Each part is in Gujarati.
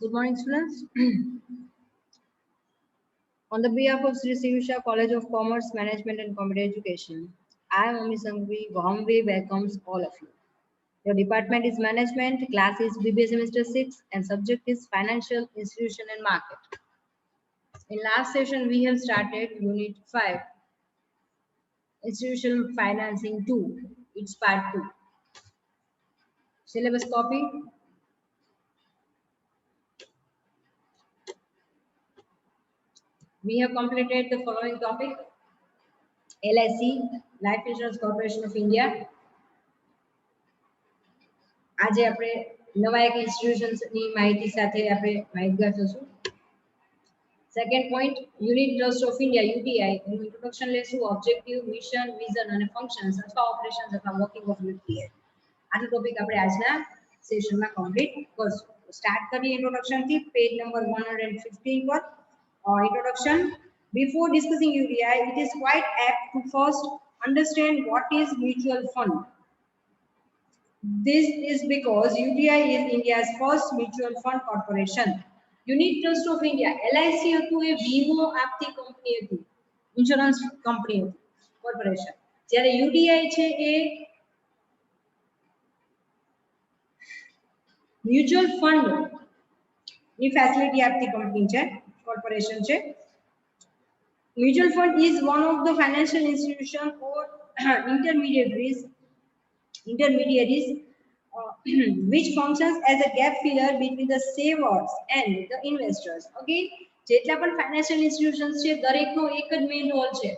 Good morning, students. On the behalf of Sri Sivisha College of Commerce, Management and Computer Education, I am Ami Sangvi, warmly welcomes all of you. Your department is Management, class is BBA Semester 6, and subject is Financial Institution and Market. In last session, we have started Unit 5, Institutional Financing 2. It's Part 2. Syllabus copy. We have completed the following topic: LIC, Life Insurance Corporation of India. આજે આપણે નવા એક ઇન્સ્ટિટ્યુશન્સની માહિતી સાથે આપણે માહિતગાર થશું. Second point, unit trust of India UTI એનું ઇન્ટ્રોડક્શન લેશું, ઓબ્જેક્ટિવ, મિશન, વિઝન અને ફંક્શન્સ અથવા ઓપરેશન્સ અથવા વર્કિંગ ઓફ યુટીઆઈ. આનો ટોપિક આપણે આજના સેશનમાં કમ્પ્લીટ કરશું. સ્ટાર્ટ કરીએ ઇન્ટ્રોડક્શનથી, પેજ નંબર 115 પર. Introduction. Before discussing UTI, it is quite apt to first understand what is mutual fund. This is because UTI is India's first mutual fund corporation. Unit Trust of India LIC હતું એ વીમો આપતી કંપની હતી, ઇન્સ્યોરન્સ કંપની હતી, કોર્પોરેશન. જ્યારે UTI છે એ મ્યુચ્યુઅલ ફંડ ની ફેસિલિટી આપતી કંપની છે, કોર્પોરેશન છે. Mutual fund is one of the financial institutions or intermediaries which functions as a gap filler between the savers and the investors. Again, જેટલા પણ ફાઇનાન્શિયલ ઇન્સ્ટિટ્યુશન્સ છે દરેકનો એક જ મેઇન રોલ છે.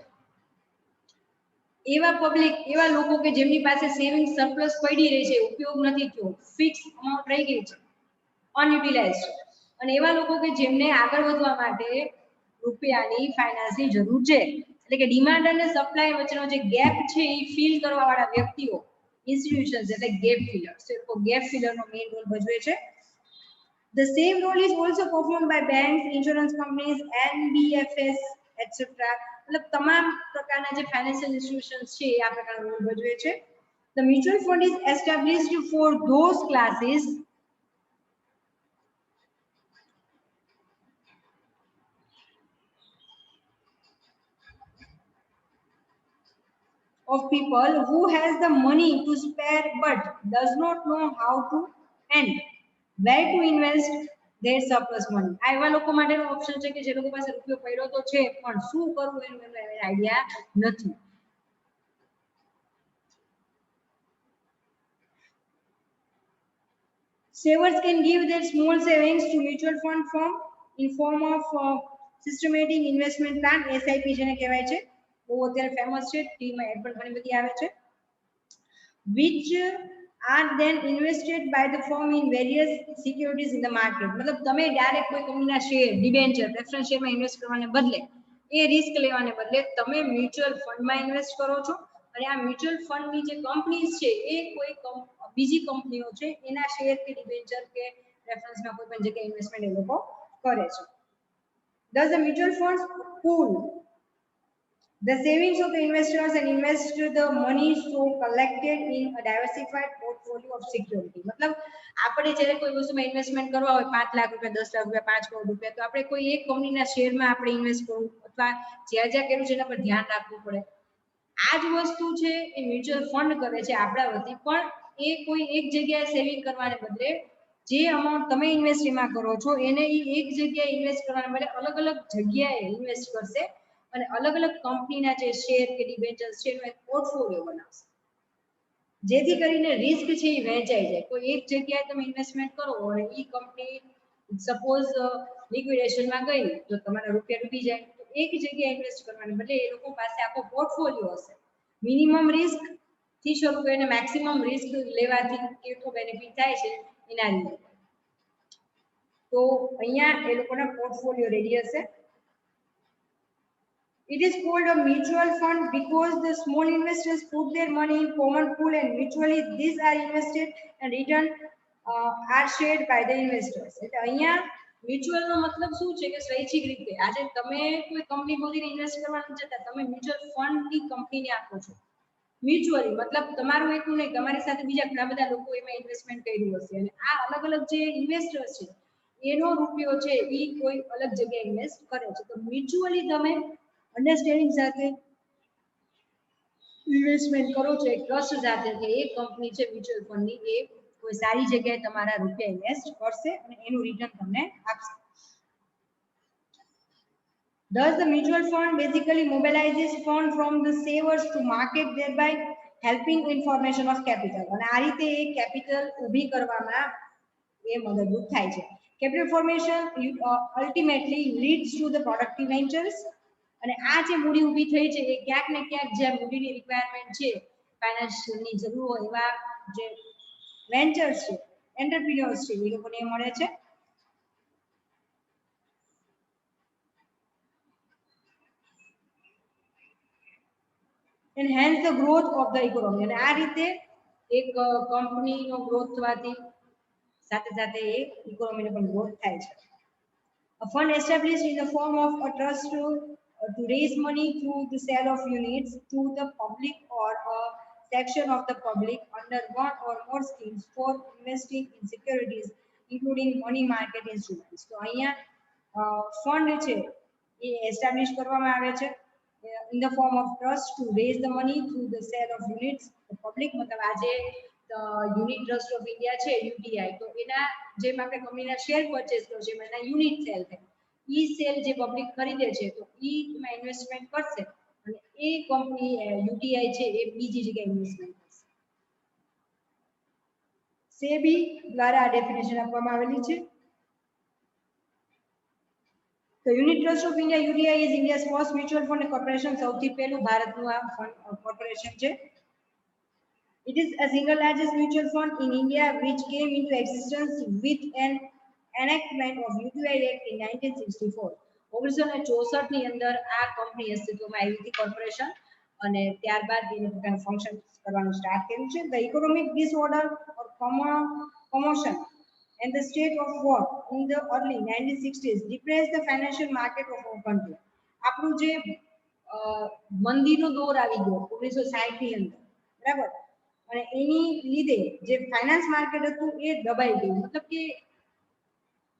એવા પબ્લિક, એવા લોકો કે જેમની પાસે સેવિંગ સરપ્લસ પડી રહી છે, ઉપયોગ નથી થયો, ફિક્સ અમાઉન્ટ રહી ગઈ છે, અનયુટિલાઇઝ છે, અને એવા લોકો કે જેમને આગળ વધવા માટે રૂપિયાની ફાઇનાન્સની જરૂર છે, એટલે કે ડિમાન્ડ અને સપ્લાય વચ્ચેનો જે ગેપ છે એ ફિલ કરવા વાળા વ્યક્તિઓ, institutions એટલે gap fillers. So gap filler નો main role ભજવે છે. The same role is also performed by banks, insurance companies, NBFS, etc. मतलब તમામ પ્રકારના જે financial institutions છે આ પ્રકારનો રોલ ભજવે છે. The mutual fund is established for those classes of people who has the money to spare but does not know how to and where to invest their surplus money. આ એવા લોકો માટેનો ઓપ્શન છે કે જે લોકો પાસે રૂપિયો પડ્યો તો છે પણ શું કરવું એનો આઈડિયા નથી. Savers can give their small savings to mutual fund firm in form of systematic investment plan, SIP જેને કહેવાય છે. બહુ અત્યારે ફેમસ છે, ટીમાં એડ પણ ઘણી બધી આવે છે. which are then invested by the firm in various securities in the market. मतलब તમે ડાયરેક્ટ કોઈ કંપનીના શેર, ડિબેન્ચર, પ્રેફરન્સ શેરમાં ઇન્વેસ્ટ કરવાને બદલે, એ રિસ્ક લેવાને બદલે તમે મ્યુચ્યુઅલ ફંડમાં ઇન્વેસ્ટ કરો છો, અને આ મ્યુચ્યુઅલ ફંડની જે કંપનીઝ છે એ કોઈ બીજી કંપનીઓ છે એના શેર કે ડિબેન્ચર કે પ્રેફરન્સમાં કોઈ પણ જગ્યાએ ઇન્વેસ્ટમેન્ટ એ લોકો કરે છે. Thus the mutual funds pool the savings of the investors and invest the money so collected in a diversified portfolio of security. मतलब આપણે જ્યારે કોઈ વસ્તુમાં ઇન્વેસ્ટમેન્ટ કરવા હોય 5 લાખ રૂપિયા, 10 લાખ રૂપિયા, 5 કરોડ રૂપિયા, તો આપણે કોઈ એક કંપનીના શેરમાં આપણે ઇન્વેસ્ટ કરવું અથવા જ્યાં જ્યાં કર્યું છે એના પર ધ્યાન રાખવું પડે. આ જ વસ્તુ છે એ મ્યુચ્યુઅલ ફંડ કરે છે આપણા વતી, પણ એ કોઈ એક જગ્યાએ સેવિંગ કરવાને બદલે જે અમાઉન્ટ તમે ઇન્વેસ્ટ એમાં કરો છો એને એ એક જગ્યાએ ઇન્વેસ્ટ કરવાને બદલે અલગ અલગ જગ્યાએ ઇન્વેસ્ટ કરશે અને અલગ અલગ કંપનીના જે શેર કે ડિબેન્ચર્સ છે એનો એક પોર્ટફોલિયો બનાવશે, જેથી કરીને રિસ્ક છે એ વહેંચાઈ જાય. કોઈ એક જગ્યાએ તમે ઇન્વેસ્ટમેન્ટ કરો અને એ કંપની સપોઝ લિક્વિડેશનમાં ગઈ તો તમારા રૂપિયા ડૂબી જાય, તો એક જગ્યાએ ઇન્વેસ્ટ કરવાને બદલે એ લોકો પાસે આખો પોર્ટફોલિયો હશે. મિનિમમ રિસ્ક થી શરૂ કરીને મેક્સિમમ રિસ્ક લેવાથી કેટલો બેનિફિટ થાય છે એના લીધે. તો અહીંયા એ લોકોના પોર્ટફોલિયો રેડી હશે. It is called a mutual fund because the small investors put their money in common pool and mutually these are invested and return are shared by the investors. એટલે અહીંયા મ્યુચ્યુઅલ નો મતલબ શું છે કે સ્વૈચ્છિક રીતે આજે તમે કોઈ કંપની ખોલીને ઇન્વેસ્ટ કરવા નથી જતા, તમે મ્યુચ્યુઅલ ફંડ ની કંપનીને આપો છો. મ્યુચ્યુઅલી મતલબ તમારું એકલું નહીં, તમારી સાથે બીજા ઘણા બધા લોકો એમાં ઇન્વેસ્ટમેન્ટ કર્યું હશે અને આ અલગ અલગ જે ઇન્વેસ્ટર્સ છે એનો રૂપિયો છે એ કોઈ અલગ જગ્યાએ ઇન્વેસ્ટ કરે છે. તો મ્યુચ્યુઅલી તમે અન્ડરસ્ટેન્ડિંગ સાથે ઇન્વેસ્ટમેન્ટ કરો છો એક ટ્રસ્ટ સાથે કે એક કંપની છે મ્યુચ્યુઅલ ફંડની એ કોઈ સારી જગ્યાએ તમારા રૂપિયા ઇન્વેસ્ટ કરશે અને એનું રિટર્ન તમને આપશે. Thus, the mutual fund basically mobilizes fund from the savers to market, thereby helping in formation of capital. અને આ રીતે એ કેપિટલ ઊભી કરવામાં એ મદદરૂપ થાય છે. Capital formation ultimately leads to the productive ventures. અને આ જે મૂડી ઊભી થઈ છે એ ક્યાંક ને ક્યાંક જે મૂડીની રિક્વાયરમેન્ટ છે ફાઇનાન્શિયલની જરૂર હોય એવા જે વેન્ચર્સ છે એન્ટરપ્રિન્યોર્સ છે એ લોકોને મળે છે. and hence the growth of the economy. અને આ રીતે એક કંપનીનો ગ્રોથ થવાથી સાથે સાથે એ ઇકોનોમીનો પણ ગ્રોથ થાય છે. A fund established in the form of a trust to raise money through the sale of units to the public or a section of the public under one or more schemes for investing in securities including money market instruments. તો અહીંયા ફંડ છે એ એસ્ટાબ્લિશ કરવામાં આવે છે in the form of trust to raise the money through the sale of units. The public મતલબ આજે યુનિટ ટ્રસ્ટ ઓફ ઇન્ડિયા છે યુટીઆઈ તો એના જેમ આપણે કંપનીના શેર પરચેસ કરો છે એના યુનિટ સેલ થાય ઈ સેલ જે પબ્લિક ખરીદે છે તો ઈ એમાં ઇન્વેસ્ટમેન્ટ કરશે અને એ કંપની યુટીઆઈ છે એ બીજી જગ્યાએ ઇન્વેસ્ટમેન્ટ કરશે. સેબી દ્વારા આ ડેફિનેશન આપવામાં આવેલી છે. The Unit Trust of India UTI is India's first mutual fund corporation. સૌથી પહેલું ભારતનું આ ફંડ કોર્પોરેશન છે. It is a single largest mutual fund in India which came into existence with an enactment of UTI Act in 1964. 1964 ની અંદર આ કંપની અસ્તિત્વમાં આવી હતી કોર્પોરેશન અને ત્યારબાદ એને પોતાનું ફંક્શન કરવાનું સ્ટાર્ટ કર્યું છે. The economic disorder or commotion and the state of war in the early 1960s depressed the financial market of our country. આપણું જે મંદીનો દોર આવી ગયો 1960 ની અંદર બરાબર અને એની લીધે જે ફાઇનાન્સ માર્કેટ હતું એ દબાઈ ગયું મતલબ કે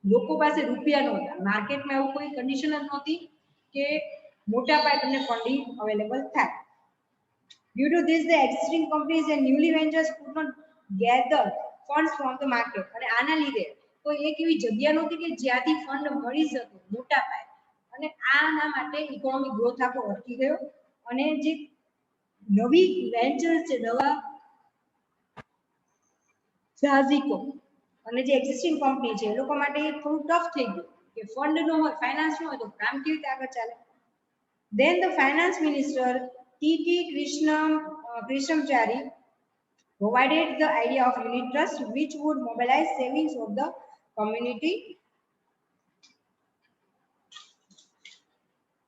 લોકો પાસે રૂપિયા નહોતા માર્કેટમાં એવું કોઈ કન્ડિશન જ નહોતી કે મોટા પાયે તમને ફંડિંગ અવેલેબલ થાય. Due to this, the existing companies and newly ventures could not gather funds from the market. અને આના લીધે કોઈ એક એવી જગ્યા નહોતી કે જ્યાંથી ફંડ મળી શકે મોટા પાયે અને આના માટે ઇકોનોમિક ગ્રોથ આપણો અટકી ગયો અને જે નવી વેન્ચર્સ છે નવા સાહસિકો અને જે એક્ઝિસ્ટિંગ કંપની છે એ લોકો માટે થોડું ટફ થઈ ગયું કે ફંડ ન હોય ફાઇનાન્સ ન હોય તો કામ કેવી રીતે આગળ ચાલે. Then the finance minister T.T. Krishnamachari provided the idea of unit trust which would mobilize savings of the community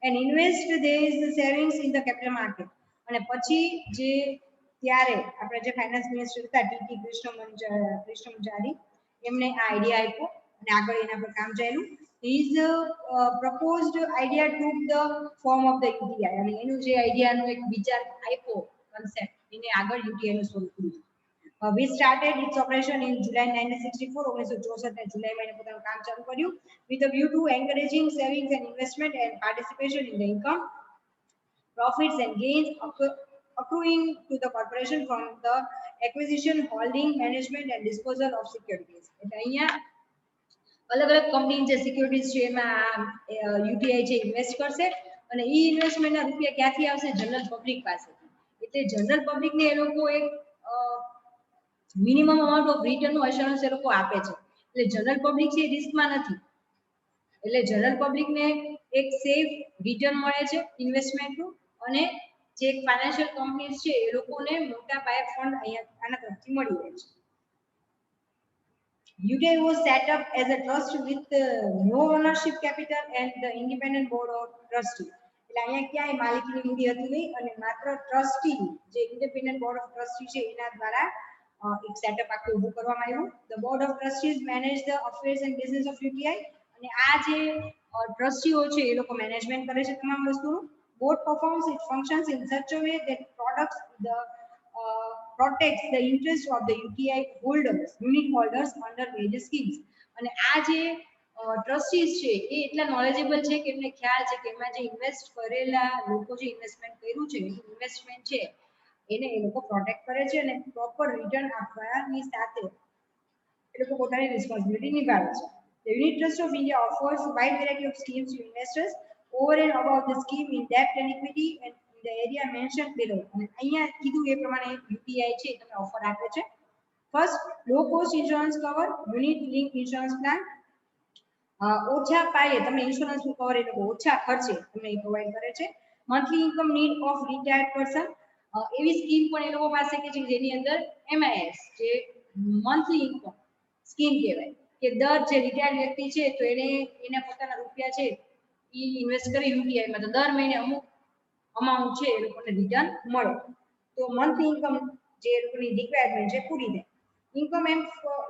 and invest these savings in the capital market. અને પછી જે ત્યારે આપણે જે ફાઇનાન્સ મિનિસ્ટર હતા ટી.ટી. કૃષ્ણમચારી એમને આ આઈડિયા આપ્યો અને આગળ એના પર કામ ચાલ્યું. His proposed idea took the form of the UTI અને એનું જે આઈડિયાનો એક વિચાર આપ્યો કન્સેપ્ટ એને આગળ UTI નું સ્વરૂપ દીધું. We started its operation in July 1964. 1964 ના જુલાઈમાં એને પોતાનું કામ ચાલુ કર્યું with a view to encouraging savings and investment and participation in the income, profits and gains accruing to the corporation from the acquisition, holding, management and disposal of securities. એટલે અહીંયા અલગ અલગ કંપની જે સિક્યુરિટીઝ છે એમાં યુટીઆઈ છે ઇન્વેસ્ટ કરશે અને ઈ ઇન્વેસ્ટમેન્ટના રૂપિયા ક્યાંથી આવશે જનરલ પબ્લિક પાસેથી. એટલે જનરલ પબ્લિકને એ લોકો એક મિનિમમ અમાઉન્ટ ઓફ રિટર્નનું અશ્યોરન્સ એ લોકો આપે છે. એટલે જનરલ પબ્લિક છે રિસ્કમાં નથી એટલે જનરલ પબ્લિકને એક સેફ રિટર્ન મળે છે ઇન્વેસ્ટમેન્ટનું અને જે ફાઇનાન્શિયલ કંપનીઝ છે એ લોકોને મોટા પાયે ફંડ અહીંયા આના તરફથી મળી રહે છે. UTI was set up as a trust with no ownership capital and the independent board of trustee. એટલે અહીંયા ક્યાંય માલિકીની મૂડી હતી નહીં અને માત્ર ટ્રસ્ટી જે ઇન્ડિપેન્ડન્ટ બોર્ડ ઓફ ટ્રસ્ટી છે એના દ્વારા એક સેટઅપ આખું ઊભું કરવામાં આવ્યું. The board of trustees manage the affairs and business of UTI અને આ જે ટ્રસ્ટીઓ છે એ લોકો મેનેજમેન્ટ કરે છે તમામ વસ્તુનું. Board performs its functions in such a way that protects the interest of the UTI holders, unit holders under various schemes. અને આ જે ટ્રસ્ટીઝ છે એ એટલા નોલેજેબલ છે કે એમને ખ્યાલ છે કે એમાં જે ઇન્વેસ્ટ કરેલા લોકો જે ઇન્વેસ્ટમેન્ટ કર્યું છે ઇન્વેસ્ટમેન્ટ છે એને એ લોકો પ્રોટેક્ટ કરે છે અને પ્રોપર રિટર્ન આપવાની સાથે એ લોકો પોતાની રિસ્પોન્સિબિલિટી નિભાવે છે. The Unit Trust of India offers a wide variety of schemes to investors over and above the scheme in debt and equity and in the area mentioned below. અને અહીંયા કીધું એ પ્રમાણે UTI છે તમને ઓફર આપે છે. First, low cost insurance cover, unit link insurance plan. ઓછા પાયે તમને ઇન્સ્યોરન્સ નું કવર એટલે ઓછા ખર્ચે તમને એ પ્રોવાઈડ કરે છે. Monthly income need of retired person, એવી સ્કીમ પણ એ લોકો પાસે કે જેની અંદર MIS જે મંથલી ઇન્કમ સ્કીમ કહેવાય કે દર જે રિટાયર્ડ વ્યક્તિ છે તો એને એના પોતાના રૂપિયા છે એ ઇન્વેસ્ટ કરી UTI માં તો દર મહિને અમુક અમાઉન્ટ છે એ લોકોને રિટર્ન મળે તો મંથલી ઇન્કમ જે લોકોની રિક્વાયરમેન્ટ છે પૂરી થાય.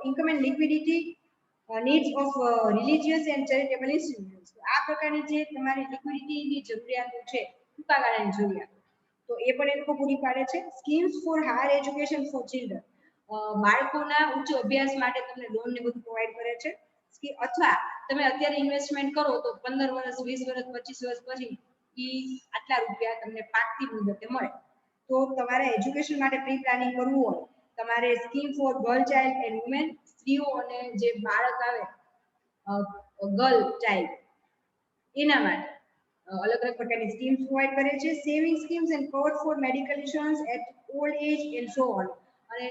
Income and liquidity needs of religious and charitable institutions. આ પ્રકારની જે તમારી લિક્વિડિટીની જરૂરિયાતો છે ટૂંકા ગાળાની જરૂરિયાતો તો એ પણ એ લોકો પૂરી પાડે છે. Schemes four higher education four children, બાળકોના ઉચ્ચ અભ્યાસ માટે તમને લોન ને બધું પ્રોવાઈડ કરે છે. અથવા તમે અત્યારે ઇન્વેસ્ટમેન્ટ કરો તો 15 વર્ષ 20 વર્ષ 25 વર્ષ પછી ઈ આટલા રૂપિયા તમને પાકતી મુદતે મળે. તો તમારે એજ્યુકેશન માટે પ્રી પ્લાનિંગ કરવું હોય તમારે scheme for girl child and women, સ્ત્રીઓ અને જે બાળક આવે ગર્લ ચાઇલ્ડ એના માટે અલગ અલગ પ્રકારની સ્કીમ્સ પ્રોવાઈડ કરે છે. Saving schemes and cover for medical insurance at old age and so on. અને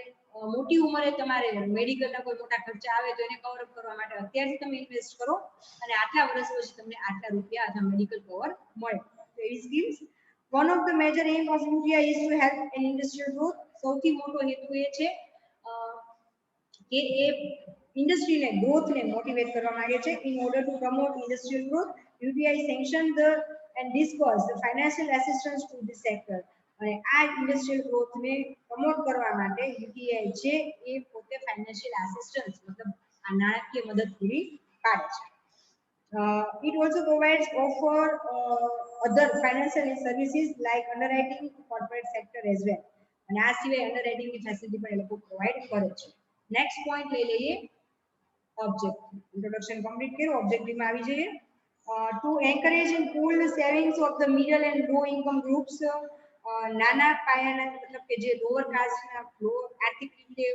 મોટી ઉંમરે તમારે મેડિકલના કોઈ મોટા ખર્ચા આવે તો એને કવર અપ કરવા માટે અત્યારથી તમે ઇન્વેસ્ટ કરો અને આટલા વર્ષ પછી તમને આટલા રૂપિયા અથવા મેડિકલ કવર મળે તો એવી schemes. One of the major aim of UTI is to help in industrial growth. સૌથી મોટો હેતુ એ છે કે એ ઇન્ડસ્ટ્રીને ગ્રોથને મોટિવેટ કરવા માંગે છે. In order to promote industrial growth UTI sanction the and disburse the financial assistance to this sector. અને આ ઇન્ડસ્ટ્રીયલ ગ્રોથને પ્રમોટ કરવા માટે UTI છે એ પોતે ફાઇનાન્શિયલ અસિસ્ટન્સ મતલબ આ નાણાકીય મદદ પૂરી પાડે છે. It also provides offer other financial services like underwriting corporate sector as well. અને આ સિવાય અંડરરાઇટિંગની ફેસિલિટી પણ એ લોકો પ્રોવાઈડ કરે છે. નેક્સ્ટ પોઈન્ટ લઈ લઈએ ઓબ્જેક્ટિવ. ઇન્ટ્રોડક્શન કમ્પ્લીટ કર્યું, ઓબ્જેક્ટિવમાં આવી જઈએ. To encourage and pool savings of the middle and low income groups, નાના પાયાના મતલબ કે જે લોઅર ક્લાસના લો આર્થિક રીતે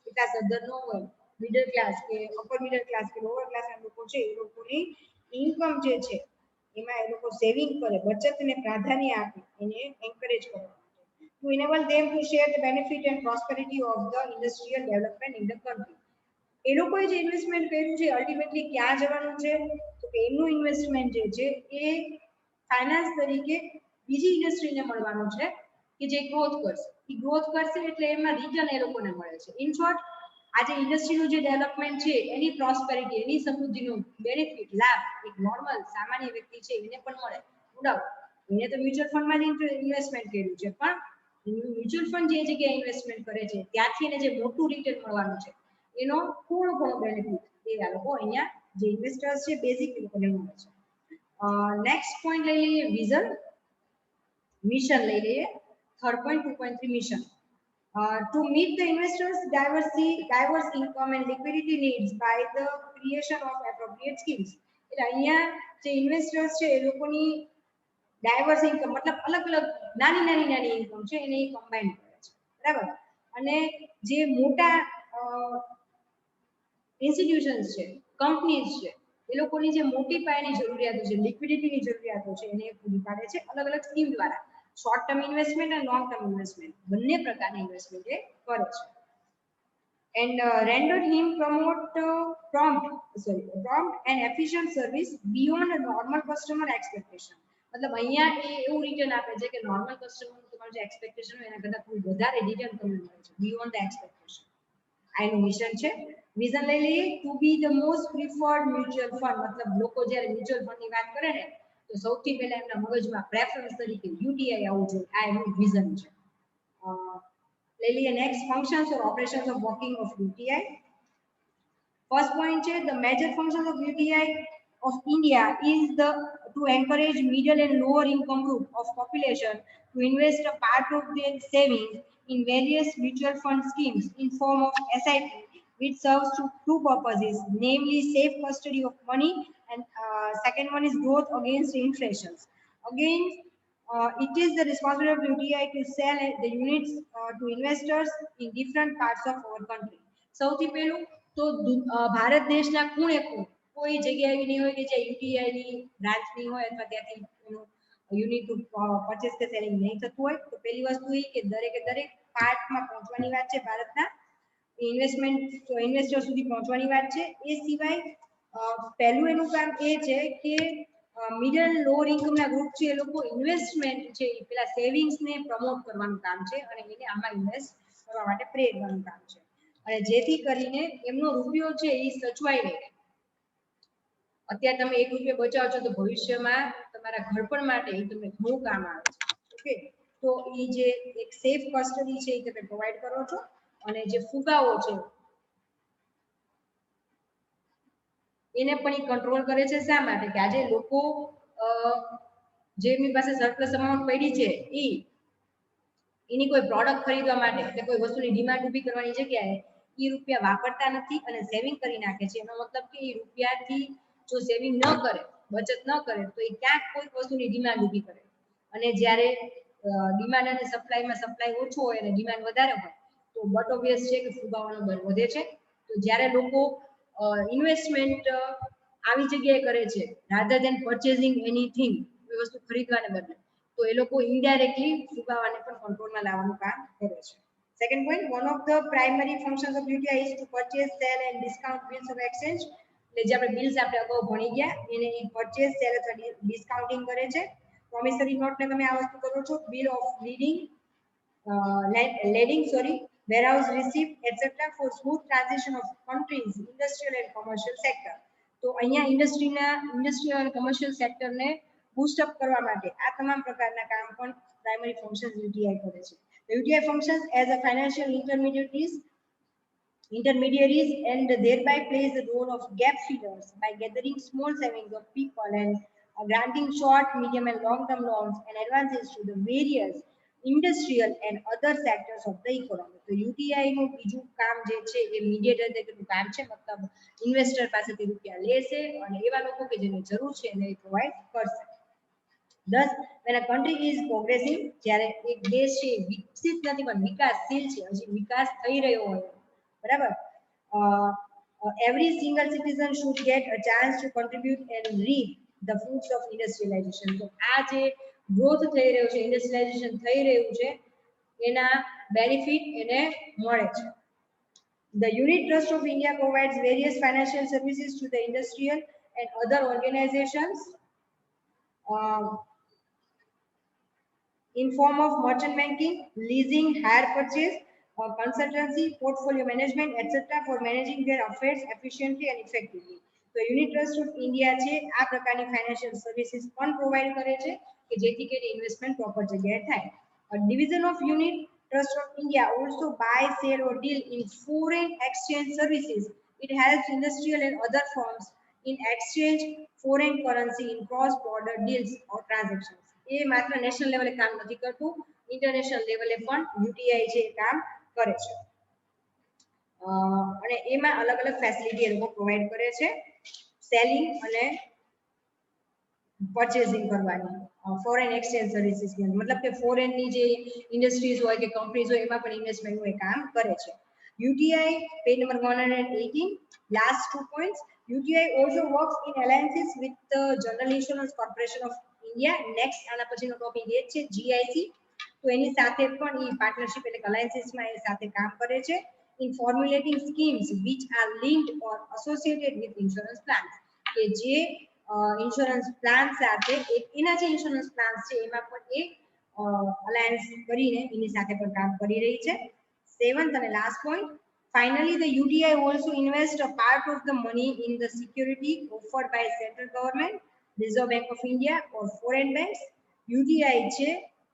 વિકાસ દર ન હોય મિડલ ક્લાસ કે અપર મિડલ ક્લાસ કે લોઅર ક્લાસના લોકો છે એ લોકોની ઇન્કમ જે છે એમાં એ લોકો સેવિંગ કરે બચતને પ્રાધાન્ય આપે એને એન્કરેજ કરે to enable them to share the benefit and prosperity of the industrial development in the country. એ લોકોએ જે ઇન્વેસ્ટમેન્ટ કર્યું છે અલ્ટિમેટલી ક્યાં જવાનું છે તો કે એનું ઇન્વેસ્ટમેન્ટ જે છે એ ફાઇનાન્સ તરીકે બીજી ઇન્ડસ્ટ્રીને મળવાનું છે કે જે ગ્રોથ કરશે. એ ગ્રોથ કરશે એટલે એમાં રિટર્ન એ લોકોને મળે છે. ઇન શોર્ટ આ જે ઇન્ડસ્ટ્રીનું જે ડેવલપમેન્ટ છે એની પ્રોસ્પેરિટી એની સમૃદ્ધિનું બેનિફિટ લાભ એક નોર્મલ સામાન્ય વ્યક્તિ છે એને પણ મળે. એને તો મ્યુચ્યુઅલ ફંડમાં જ ઇન્વેસ્ટમેન્ટ કર્યું છે પણ મ્યુચ્યુઅલ ફંડ જે જગ્યાએ ઇન્વેસ્ટમેન્ટ કરે છે ત્યાંથી એને જે મોટું રિટર્ન મળવાનું છે એનો થોડો ઘણો બેનિફિટ એ આ લોકો અહીંયા જે ઇન્વેસ્ટર્સ છે બેઝિક લોકોને મળે છે. નેક્સ્ટ પોઈન્ટ લઈ લઈએ વિઝન મિશન લઈ લઈએ. Third point 2.3 mission. To meet the investors diverse income and liquidity needs by the creation of appropriate schemes. એટલે અહીંયા જે ઇન્વેસ્ટર્સ છે એ લોકોની ડાયવર્સ ઇન્કમ મતલબ અલગ અલગ નાની ઇન્કમ છે એને કમ્બાઈન કરે છે બરાબર. અને જે મોટા ઇન્સ્ટિટ્યુશન્સ છે કંપનીઝ છે એ લોકોની જે મોટી પાયાની જરૂરિયાતો છે લિક્વિડિટીની જરૂરિયાતો છે એને પૂરી પાડે છે અલગ અલગ સ્કીમ દ્વારા. શોર્ટ ટર્મ ઇન્વેસ્ટમેન્ટ અને લોંગ ટર્મ ઇન્વેસ્ટમેન્ટ બંને પ્રકારની ઇન્વેસ્ટમેન્ટ એ કરે છે. And rendered him prompt and efficient service beyond a normal customer expectation. મતલબ અહીંયા એ એવું રિટર્ન આપે છે કે નોર્મલ કસ્ટમર તમારું જે એક્સપેક્ટેશન હોય એના કરતાં કોઈ વધારે રિટર્ન તમને મળે છે બિયોન્ડ ધ એક્સપેક્ટેશન. આ એનું મિશન છે. વિઝન લઈ લઈએ to be the most preferred mutual fund. મતલબ લોકો જ્યારે મ્યુચ્યુઅલ ફંડની વાત કરે ને તો સૌથી પહેલા એમના મગજમાં પ્રેફરન્સ તરીકે UTI આવવું જોઈએ. આ એનું વિઝન છે. લઈ લઈએ next functions or operations of working of UTI. First point છે the major functions of UTI of India is to encourage middle and lower income group of population to invest a part of their savings in various mutual fund schemes in form of SIP which serves to two purposes, namely safe custody of money, and second one is growth against inflation. Again, it is the responsibility of UTI to sell the units to investors in different parts of our country. સૌથી પહેલું તો ભારત દેશના ખૂણે કોઈ જગ્યા એવી નહીં હોય કે જ્યાં યુટીઆઈ ની બ્રાન્ચ નહીં હોય અથવા ત્યાંથી એનું યુનિટ પરચેસ કે સેલિંગ નહીં થતું હોય. તો પહેલી વસ્તુ એ કે દરેકે દરેક પાર્ટમાં પહોંચવાની વાત છે ભારતના ઇન્વેસ્ટર સુધી પહોંચવાની વાત છે. એ સિવાય પહેલું એનું કામ એ છે કે મિડલ લોઅર ઇન્કમના ગ્રુપ છે એ લોકો ઇન્વેસ્ટમેન્ટ છે એ પેલા સેવિંગ્સને પ્રમોટ કરવાનું કામ છે અને એને આમાં ઇન્વેસ્ટ કરવા માટે પ્રેરવાનું કામ છે અને જેથી કરીને એમનો રૂપિયો છે એ સચવાઈ રહે. અત્યારે તમે 1 રૂપિયો બચાવો છો તો ભવિષ્યમાં તમારા ઘરપણ માટે એ તમને ઘણું કામ આવે છે. ઓકે, તો એ જે એક સેફ કસ્ટડી છે એ તમે પ્રોવાઈડ કરો છો અને જે ફુગાવો છે એને પણ એ કંટ્રોલ કરે છે. શા માટે કે આજે લોકો જેમની પાસે સરપ્લસ અમાઉન્ટ પડી છે એની કોઈ પ્રોડક્ટ ખરીદવા માટે કે કોઈ વસ્તુની ડિમાન્ડ ઊભી કરવાની જગ્યાએ એ રૂપિયા વાપરતા નથી અને સેવિંગ કરી નાખે છે. એનો મતલબ કે એ રૂપિયાથી જો સેવિંગ ન કરે, બચત ન કરે તો એ ક્યાંક કોઈ વસ્તુની ડિમાન્ડ ઊભી કરે અને જ્યારે ડિમાન્ડ અને સપ્લાય ઓછો હોય અને ડિમાન્ડ વધારે હોય તો બટ ઓબ્વિયસ છે કે ફુગાવાનો દર વધે છે. તો જ્યારે લોકો ઇન્વેસ્ટમેન્ટ આવી જગ્યાએ કરે છે રાધર ધેન પરચેઝિંગ એનીથિંગ, કોઈ વસ્તુ ખરીદવાને બદલે, તો એ લોકો ઇનડાયરેક્ટલી ફુગાવાને પણ કંટ્રોલમાં લાવવાનું કામ કરે છે. Second point, one of the primary functions of UTI is to purchase, sell and discount bills of exchange. એટલે જે આપણે બિલ્સ આપણે અગાઉ ભણી ગયા એને પરચેસ, સેલ અથવા ડિસ્કાઉન્ટિંગ કરે છે. પ્રોમિસરી નોટને તમે આ વસ્તુ કરો છો. Bill of lading warehouse receipt etc. for smooth transition of countries industrial and commercial sector. તો અહીંયા ઇન્ડસ્ટ્રીયલ અને કોમર્શિયલ સેક્ટરને બૂસ્ટ અપ કરવા માટે આ તમામ પ્રકારના કામ પણ પ્રાઇમરી ફંક્શન્સ યુટીઆઈ કરે છે. UTI functions as a financial intermediaries and thereby plays the role of gap fillers by gathering small savings of people and granting short, medium and long-term loans and advances to the various industrial and other sectors of the economy. તો યુટીઆઈ નું બીજું કામ જે છે એ મીડિયેટર તરીકેનું કામ છે, મતલબ ઇન્વેસ્ટર પાસેથી રૂપિયા લેશે અને એવા લોકો કે જેને જરૂર છે એને પ્રોવાઈડ કરશે. Thus, when a country is progressing, જ્યારે એક દેશ છે વિકસિત નથી પણ વિકાસશીલ છે, હજી વિકાસ થઈ રહ્યો હોય, બરાબર, every single citizen should get a chance to contribute and reap the fruits of industrialization. તો આ જે ગ્રોથ થઈ રહ્યો છે, ઇન્ડસ્ટ્રીલાઇઝેશન થઈ રહ્યું છે એના બેનિફિટ એને મળે છે. The Unit Trust of India provides various financial services to the industrial and other organizations in form of merchant banking, leasing, hire purchase, consultancy, portfolio management, etc. for managing their affairs efficiently and effectively. તો યુનિટ ટ્રસ્ટ ઓફ ઇન્ડિયા છે આ પ્રકારની ફાઇનાન્શિયલ સર્વિસીસ પણ પ્રોવાઈડ કરે છે કે જેથી કરીને ઇન્વેસ્ટમેન્ટ પ્રોપર જગ્યાએ થાય. Division of unit trust of India also buy, sell or deal in foreign exchange services. It helps industrial and other firms in exchange foreign currency in cross border deals or transactions. એ માત્ર નેશનલ લેવલે કામ નથી કરતું, ઇન્ટરનેશનલ લેવલે પણ યુટીઆઈ છે કામ કરે છે અને એમાં અલગ અલગ ફેસિલિટી એ લોકો પ્રોવાઈડ કરે છે સેલિંગ અને પરચેઝિંગ કરવાની ફોરેન એક્સચેન્જ સર્વિસીસ ની, મતલબ કે ફોરેન ની જે ઇન્ડસ્ટ્રીઝ હોય કે કંપનીઝ હોય એમાં પણ ઇન્વેસ્ટમેન્ટ નું કામ કરે છે. UTI page number 118, last 2 points. UTI also works in alliances with the General Insurance Corporation of India. Next આના પછીનો ટોપિક એ છે GIC. તો એની સાથે પણ એ પાર્ટનરશિપ એટલે અલાયન્સીસ માં એ સાથે કામ કરે છે in formulating schemes which are linked or associated with insurance plans. કે જે ઇન્સ્યોરન્સ પ્લાન સાથે એના જે ઇન્સ્યોરન્સ પ્લાન્સ છે એમાં પણ એ અલાયન્સ કરીને એની સાથે પણ કામ કરી રહી છે. 7th and last point, finally the UTI also invest a part of the money in the security offered by central government, Reserve Bank of India or foreign banks. UTI છે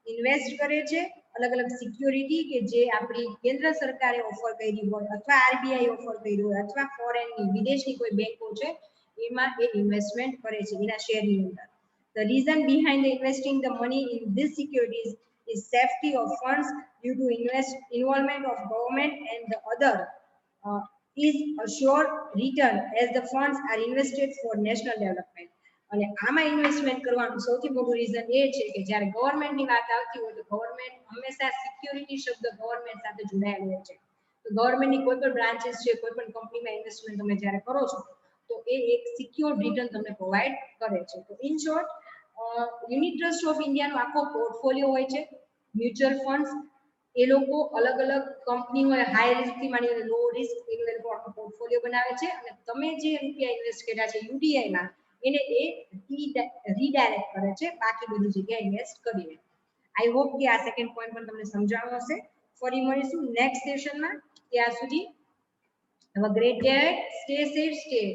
ઇન્વેસ્ટ કરે છે અલગ અલગ સિક્યોરિટી કે જે આપણી કેન્દ્ર સરકારે ઓફર કરી હોય અથવા આરબીઆઈ ઓફર કર્યું હોય અથવા ફોરેનની વિદેશની કોઈ બેંકો છે એમાં એ ઇન્વેસ્ટમેન્ટ કરે છે એના શેરની અંદર. The reason behind the investing the money in these securities is safety of funds due to involvement of government and the other is assured return as the funds are invested for national development. અને આમાં ઇન્વેસ્ટમેન્ટ કરવાનું સૌથી મોટું રીઝન એ છે કે જ્યારે ગવર્મેન્ટની વાત આવતી હોય તો ગવર્મેન્ટ હંમેશા સિક્યોરિટી શબ્દ ગવર્મેન્ટ સાથે જોડાયેલો હોય છે. તો ગવર્મેન્ટની કોઈ પણ બ્રાન્ચીસ છે, કોઈ પણ કંપનીમાં ઇન્વેસ્ટમેન્ટ તમે જ્યારે કરો છો તો એ એક સિક્યોર્ડ રિટર્ન તમને પ્રોવાઈડ કરે છે. તો in short unit trust of ઇન્ડિયાનો આખો પોર્ટફોલિયો હોય છે. મ્યુચ્યુઅલ ફંડ્સ એ લોકો અલગ અલગ કંપની હોય, હાઈ રિસ્ક થી માંડીને લો રિસ્ક એ લોકો આખો પોર્ટફોલિયો બનાવે છે અને તમે જે રૂપિયા ઇન્વેસ્ટ કર્યા છે યુડીઆઈ માં એને એ રીડાયરેક્ટ કરે છે બાકી બધી જગ્યાએ ઇન્વેસ્ટ કરીને. આઈ હોપ કે આ સેકન્ડ પોઈન્ટ પણ તમને સમજાવવાનો હશે. ફરી મળીશું નેક્સ્ટ સેશનમાં. ત્યાં સુધી have a great day. Stay safe, stay